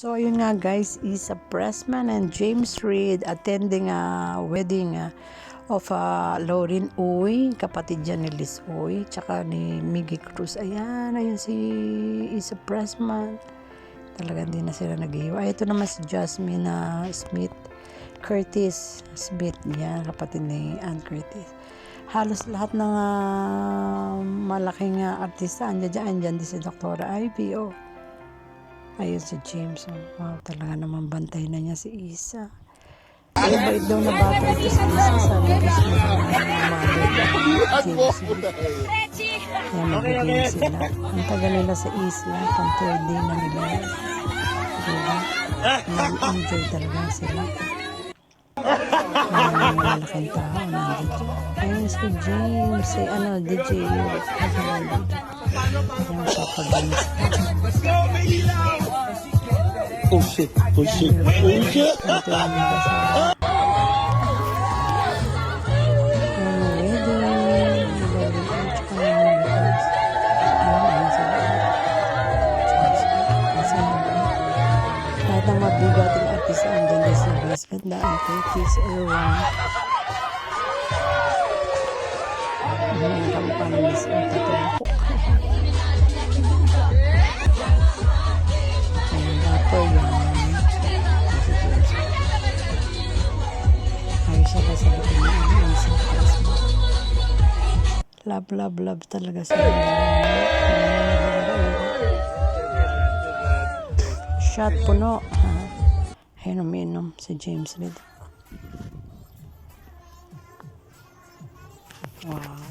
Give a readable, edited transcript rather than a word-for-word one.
So, yun nga guys, Isa Pressman and James Reid attending a wedding of Lauren Uy, kapatid dyan ni Liz Uy, tsaka ni Miggy Cruz. Ayan, ayun si Isa Pressman. Talagang hindi na sila nag-iwa. Ito naman si Jasmine Smith, Curtis Smith. Yan, kapatid ni Ann Curtis. Halos lahat ng malaking artista andyan din si Dr. Ivy. Ayun si James. Wow, talaga naman bantay na niya si Isa. Ay, bait daw na bata ito si Isa. Sabi kasi James. Yan, magiging sila. Ang tagal nila sa isla. Pang-third day na nila. Diba? Nag-enjoy talaga sila. Ang malaking tao nandito. Ayun si James. Si DJ. Ayun, papagalis. Oh shit, oh shit, oh shit. Lahat ng mabigating artista andyan din sa basement na ang Curtis Irwan. Ang kamukha ni Miss Utatumpok. Love talaga sila. Shot puno. Ayun, umiinom si James Reid. Wow.